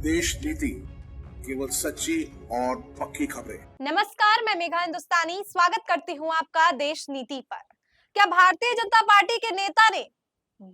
देश नीति, केवल सच्ची और पक्की खबरें। नमस्कार, मैं मेघा हिंदुस्तानी स्वागत करती हूँ आपका देश नीति पर। क्या भारतीय जनता पार्टी के नेता ने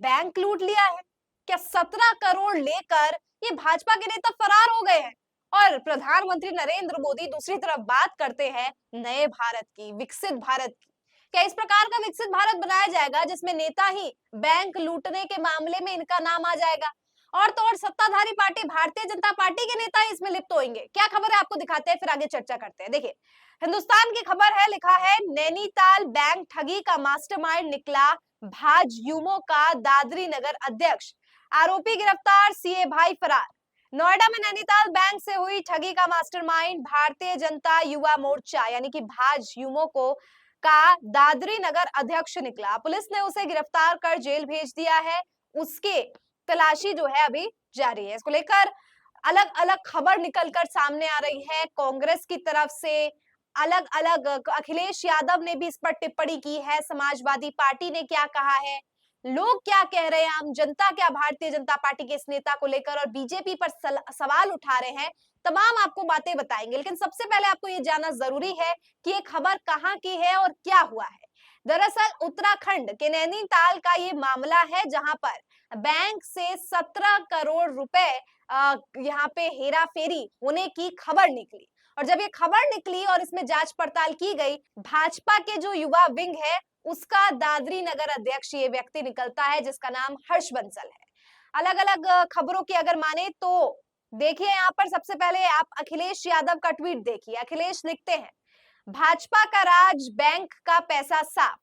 बैंक लूट लिया है? क्या 17 करोड़ लेकर ये भाजपा के नेता फरार हो गए हैं? और प्रधानमंत्री नरेंद्र मोदी दूसरी तरफ बात करते हैं नए भारत की, विकसित भारत की। क्या इस प्रकार का विकसित भारत बनाया जाएगा जिसमें नेता ही बैंक लूटने के मामले में इनका नाम आ जाएगा? और तो और सत्ताधारी पार्टी भारतीय जनता पार्टी के नेता इसमें लिप्त होंगे। क्या खबर है आपको दिखाते हैं, फिर आगे चर्चा करते हैं। देखिए, हिंदुस्तान की खबर है, लिखा है नैनीताल बैंक ठगी का मास्टरमाइंड निकला भाजयुमो का दादरी नगर अध्यक्ष, आरोपी गिरफ्तार, सीए भाई फरार। नोएडा में नैनीताल बैंक से हुई ठगी का मास्टरमाइंड भारतीय जनता युवा मोर्चा यानी कि भाजयुमो को का दादरी नगर अध्यक्ष निकला। पुलिस ने उसे गिरफ्तार कर जेल भेज दिया है। उसके तलाशी जो है अभी जारी है। इसको लेकर अलग अलग खबर निकलकर सामने आ रही है। कांग्रेस की तरफ से अलग अलग अखिलेश यादव ने भी इस पर टिप्पणी की है। समाजवादी पार्टी ने क्या कहा है, लोग क्या कह रहे हैं, आम जनता क्या भारतीय जनता पार्टी के इस नेता को लेकर और बीजेपी पर सवाल उठा रहे हैं, तमाम आपको बातें बताएंगे। लेकिन सबसे पहले आपको ये जानना जरूरी है कि ये खबर कहाँ की है और क्या हुआ है। दरअसल उत्तराखंड के नैनीताल का ये मामला है जहां पर बैंक से 17 करोड़ रुपए यहाँ पे हेरा फेरी होने की खबर निकली। और जब ये खबर निकली और इसमें जांच पड़ताल की गई, भाजपा के जो युवा विंग है उसका दादरी नगर अध्यक्ष ये व्यक्ति निकलता है जिसका नाम हर्ष बंसल है। अलग अलग खबरों की अगर माने तो देखिए, यहाँ पर सबसे पहले आप अखिलेश यादव का ट्वीट देखिए। अखिलेश लिखते हैं, भाजपा का राज, बैंक का पैसा साफ।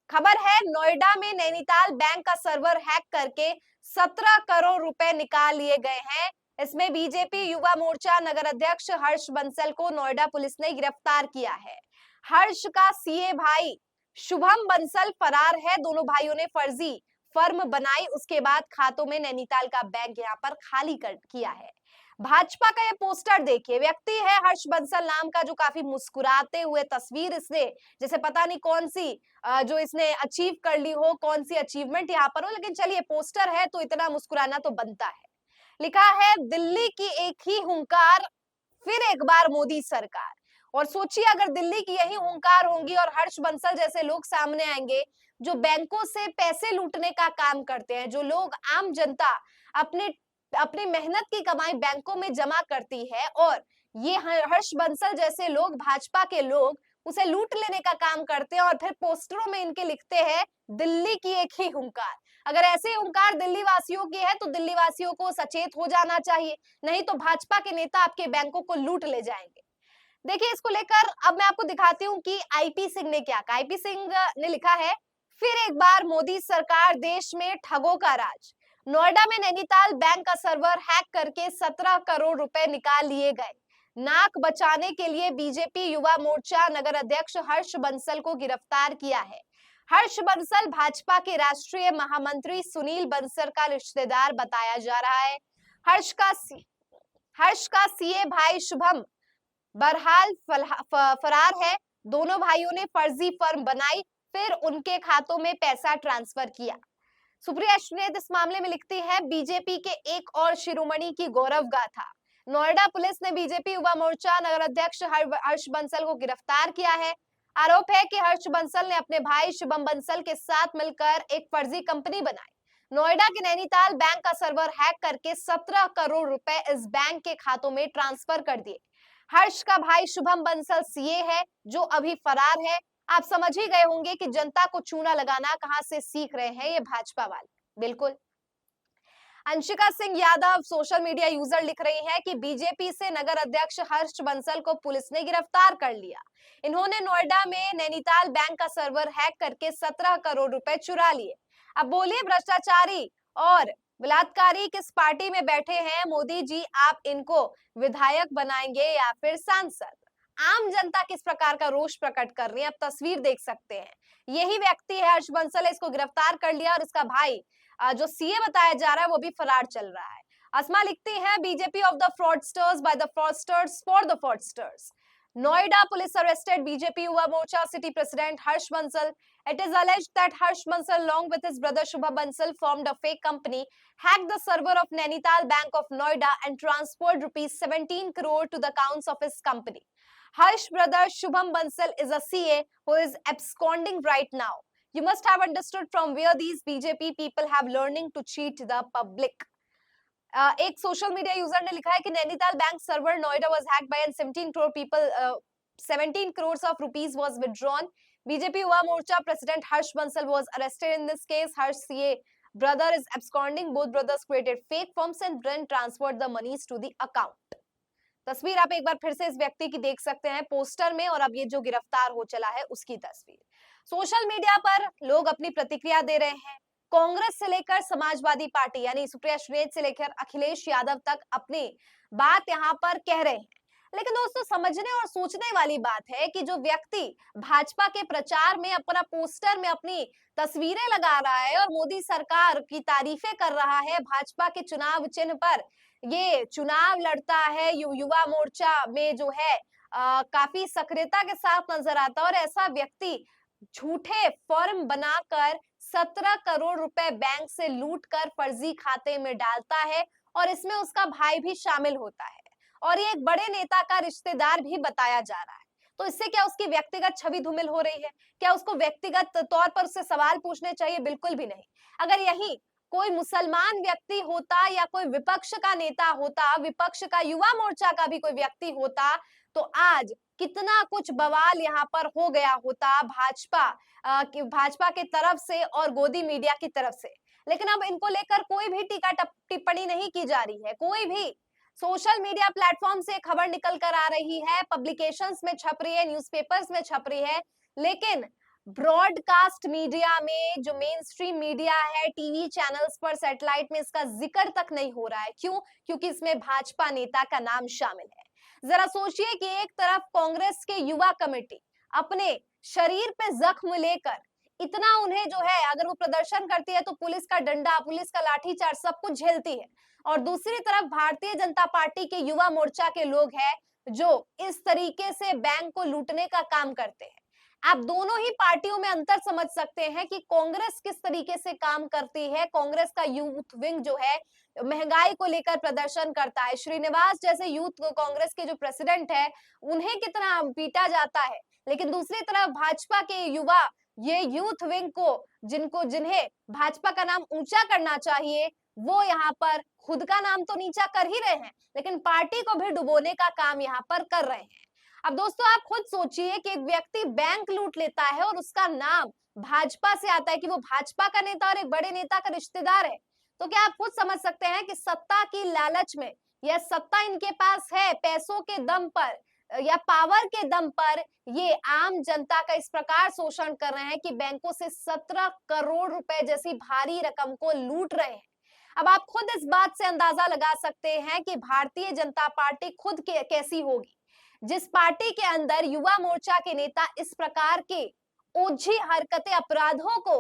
खबर है नोएडा में नैनीताल बैंक का सर्वर हैक करके 17 करोड़ रुपए निकाल लिए गए हैं। इसमें बीजेपी युवा मोर्चा नगर अध्यक्ष हर्ष बंसल को नोएडा पुलिस ने गिरफ्तार किया है। हर्ष का सीए भाई शुभम बंसल फरार है। दोनों भाइयों ने फर्जी फर्म बनाई, उसके बाद खातों में नैनीताल का बैंक यहाँ पर खाली कर किया है। भाजपा का ये पोस्टर देखिए, व्यक्ति है हर्ष बंसल नाम का जो काफी मुस्कुराते हुए तस्वीर, इसने जैसे पता नहीं कौन सी जो इसने अचीव कर ली हो, कौन सी अचीवमेंट यहाँ पर हो, लेकिन चलिए पोस्टर है तो इतना मुस्कुराना तो बनता है। लिखा है दिल्ली की एक ही हुंकार, फिर एक बार मोदी सरकार। और सोचिए अगर दिल्ली की यही हुंकार होंगी और हर्ष बंसल जैसे लोग सामने आएंगे जो बैंकों से पैसे लूटने का काम करते हैं, जो लोग आम जनता अपने अपनी मेहनत की कमाई बैंकों में जमा करती है, और ये हर्ष बंसल जैसे लोग, भाजपा के लोग उसे लूट लेने का काम करते हैं और फिर पोस्टरों में इनके लिखते हैं दिल्ली की एक ही हुंकार। अगर ऐसे हुंकार दिल्ली वासियों की है तो दिल्ली वासियों को सचेत हो जाना चाहिए, नहीं तो भाजपा के नेता आपके बैंकों को लूट ले जाएंगे। देखिए, इसको लेकर अब मैं आपको दिखाती हूँ कि आईपी सिंह ने क्या कहा। आईपी सिंह ने लिखा है, फिर एक बार मोदी सरकार, देश में ठगों का राज। नोएडा में नैनीताल बैंक का सर्वर हैक करके 17 करोड़ रुपए निकाल लिए गए। नाक बचाने के लिए बीजेपी युवा मोर्चा नगर अध्यक्ष हर्ष बंसल को गिरफ्तार किया है। हर्ष बंसल भाजपा के राष्ट्रीय महामंत्री सुनील बंसल का रिश्तेदार बताया जा रहा है। हर्ष का सीए भाई शुभम बहरहाल फरार है। दोनों भाइयों ने फर्जी फर्म बनाई, फिर उनके खातों में पैसा ट्रांसफर किया। सुप्रिया सुलेद इस मामले में लिखती है, बीजेपी के एक और शिरोमणि की गौरव गाथा। नोएडा पुलिस ने बीजेपी युवा मोर्चा नगर अध्यक्ष हर्ष बंसल को गिरफ्तार किया है। आरोप है कि हर्ष बंसल ने अपने भाई शुभम बंसल के साथ मिलकर एक फर्जी कंपनी बनाई। नोएडा के नैनीताल बैंक का सर्वर हैक करके 17 करोड़ रुपए इस बैंक के खातों में ट्रांसफर कर दिए। हर्ष का भाई शुभम बंसल सीए है जो अभी फरार है। आप समझ ही गए होंगे कि जनता को चूना लगाना कहां से सीख रहे हैं ये भाजपा वाले। बिल्कुल। Anshika Singh Yadav social media user लिख रही हैं कि बीजेपी से नगर अध्यक्ष हर्ष बंसल को पुलिस ने गिरफ्तार कर लिया। इन्होंने नोएडा में नैनीताल बैंक का सर्वर हैक करके 17 करोड़ रुपए चुरा लिए। अब बोलिए, भ्रष्टाचारी और बलात्कारी किस पार्टी में बैठे हैं मोदी जी? आप इनको विधायक बनाएंगे या फिर सांसद? आम जनता किस प्रकार का रोष प्रकट कर रही है, आप तस्वीर देख सकते हैं। यही व्यक्ति है हर्ष बंसल, इसको गिरफ्तार कर लिया और इसका भाई जो सीए बताया जा रहा है वो भी फरार चल रहा है। अस्मा लिखती है, BJP of the fraudsters by the fraudsters for the fraudsters. Noida police arrested BJP Yuva Morcha city president Harsh Bansal It is alleged that Harsh Bansal, along with his brother Shubham Bansal, formed a fake company, hacked the server of Nainital Bank of Noida, and transferred rupees 17 crore to the accounts of his company. Harsh brother Shubham Bansal is a CA who is absconding right now. You must have understood from where these BJP people have learning to cheat the public. एक social media user ने लिखा है कि Nainital bank server Noida was hacked by and 17 crore people 17 crores of rupees was withdrawn. BJP Yuva Morcha President Harsh Bansal was arrested in this case. Harsh CA brother is absconding. Both brothers created fake forms and then transferred the monies to the account. तस्वीर आप एक बार फिर से इस व्यक्ति की देख सकते हैं पोस्टर में, और अब ये जो गिरफ्तार हो चला है उसकी तस्वीर। सोशल मीडिया पर लोग अपनी प्रतिक्रिया दे रहे हैं। कांग्रेस से लेकर समाजवादी पार्टी यानी सुप्रिया सुळे से लेकर अखिलेश यादव तक अपनी बात यहाँ पर कह रहे हैं। लेकिन दोस्तों, समझने और सोचने वाली बात है कि जो व्यक्ति भाजपा के प्रचार में अपना पोस्टर में अपनी तस्वीरें लगा रहा है और मोदी सरकार की तारीफें कर रहा है, भाजपा के चुनाव चिन्ह पर ये चुनाव लड़ता है, युवा मोर्चा में जो है काफी सक्रियता के साथ नजर आता है, और ऐसा व्यक्ति झूठे फॉर्म बनाकर 17 करोड़ रुपए बैंक से लूटकर फर्जी खाते में डालता है, और इसमें उसका भाई भी शामिल होता है, और ये एक बड़े नेता का रिश्तेदार भी बताया जा रहा है। तो इससे क्या उसकी व्यक्तिगत छवि धूमिल हो रही है? क्या उसको व्यक्तिगत तौर पर उससे सवाल पूछने चाहिए? बिल्कुल भी नहीं। अगर यही कोई मुसलमान व्यक्ति होता या कोई विपक्ष का नेता होता, विपक्ष का युवा मोर्चा का भी कोई व्यक्ति होता, तो आज कितना कुछ बवाल यहाँ पर हो गया होता भाजपा की तरफ से और गोदी मीडिया की तरफ से। लेकिन अब इनको लेकर कोई भी टीका टिप्पणी नहीं की जा रही है। कोई भी सोशल मीडिया प्लेटफॉर्म से खबर निकल कर आ रही है, पब्लिकेशंस में छप रही है, न्यूज़पेपर्स में छप रही है, लेकिन ब्रॉडकास्ट मीडिया में, जो मेन स्ट्रीम मीडिया है, टीवी चैनल्स पर, सैटेलाइट में इसका जिक्र तक नहीं हो रहा है। क्यों? क्योंकि इसमें भाजपा नेता का नाम शामिल है। जरा सोचिए कि एक तरफ कांग्रेस के युवा कमेटी अपने शरीर पे जख्म लेकर इतना उन्हें जो है, अगर वो प्रदर्शन करती है तो पुलिस का डंडा, पुलिस का लाठीचार्ज सब कुछ झेलती है, और दूसरी तरफ भारतीय जनता पार्टी के युवा मोर्चा के लोग हैं जो इस तरीके से बैंक को लूटने का काम करते हैं। आप दोनों ही पार्टियों में अंतर समझ सकते हैं कि कांग्रेस किस तरीके से काम करती है। कांग्रेस का यूथ विंग जो है महंगाई को लेकर प्रदर्शन करता है। श्रीनिवास जैसे यूथ कांग्रेस के जो प्रेसिडेंट है, उन्हें कितना पीटा जाता है, लेकिन दूसरी तरफ भाजपा के युवा, ये यूथ विंग को जिन्हें भाजपा का नाम ऊंचा करना चाहिए, वो यहाँ पर खुद का नाम तो नीचा कर ही रहे हैं, लेकिन पार्टी को भी डुबोने का काम यहाँ पर कर रहे हैं। अब दोस्तों, आप खुद सोचिए कि एक व्यक्ति बैंक लूट लेता है और उसका नाम भाजपा से आता है कि वो भाजपा का नेता और एक बड़े नेता का रिश्तेदार है, तो क्या आप खुद समझ सकते हैं कि सत्ता की लालच में, या सत्ता इनके पास है पैसों के दम पर या पावर के दम पर, ये आम जनता का इस प्रकार शोषण कर रहे हैं कि बैंकों से 17 करोड़ रुपए जैसी भारी रकम को लूट रहे हैं। अब आप खुद इस बात से अंदाजा लगा सकते हैं कि भारतीय जनता पार्टी खुद कैसी होगी। जिस पार्टी के अंदर युवा मोर्चा के नेता इस प्रकार के ओछी हरकतें, अपराधों को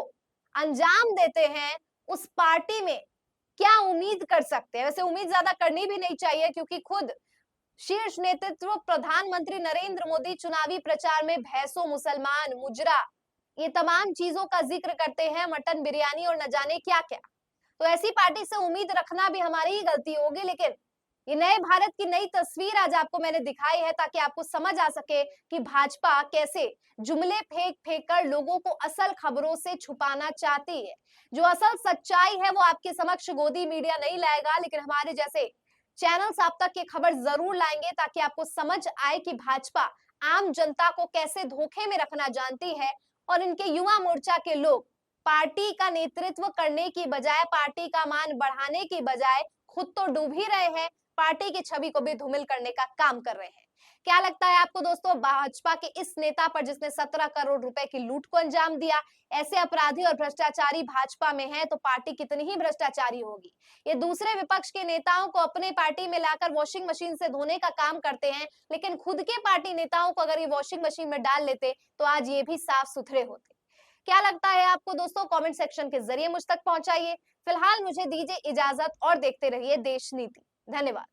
अंजाम देते हैं, उस पार्टी में क्या उम्मीद कर सकते हैं? वैसे उम्मीद ज्यादा करनी भी नहीं चाहिए, क्योंकि खुद शीर्ष नेतृत्व प्रधानमंत्री नरेंद्र मोदी चुनावी प्रचार में भैंसों, मुसलमान, मुजरा, ये तमाम चीजों का जिक्र करते हैं, मटन बिरयानी और न जाने क्या क्या। तो ऐसी पार्टी से उम्मीद रखना भी हमारी ही गलती होगी। लेकिन ये नए भारत की नई तस्वीर आज आपको मैंने दिखाई है, ताकि आपको समझ आ सके कि भाजपा कैसे जुमले फेंक कर लोगों को असल खबरों से छुपाना चाहती है। जो असल सच्चाई है वो आपके समक्ष गोदी मीडिया नहीं लाएगा, लेकिन हमारे जैसे चैनल्स आप तक ये खबर जरूर लाएंगे, ताकि आपको समझ आए कि भाजपा आम जनता को कैसे धोखे में रखना जानती है, और इनके युवा मोर्चा के लोग पार्टी का नेतृत्व करने की बजाय, पार्टी का मान बढ़ाने की बजाय खुद तो डूब ही रहे हैं, पार्टी की छवि को भी धूमिल करने का काम कर रहे हैं। क्या लगता है आपको दोस्तों, भाजपा के इस नेता पर जिसने 17 करोड़ रुपए की लूट को अंजाम दिया, ऐसे अपराधी और भ्रष्टाचारी भाजपा में है, तो पार्टी कितनी ही भ्रष्टाचारी होगी। ये दूसरे विपक्ष के नेताओं को अपने पार्टी में लाकर वॉशिंग मशीन से धोने का काम करते हैं, लेकिन खुद के पार्टी नेताओं को अगर ये वॉशिंग मशीन में डाल लेते तो आज ये भी साफ सुथरे होते। क्या लगता है आपको दोस्तों? कमेंट सेक्शन के जरिए मुझ तक पहुंचाइए। फिलहाल मुझे दीजिए इजाजत और देखते रहिए देश नीति। धन्यवाद।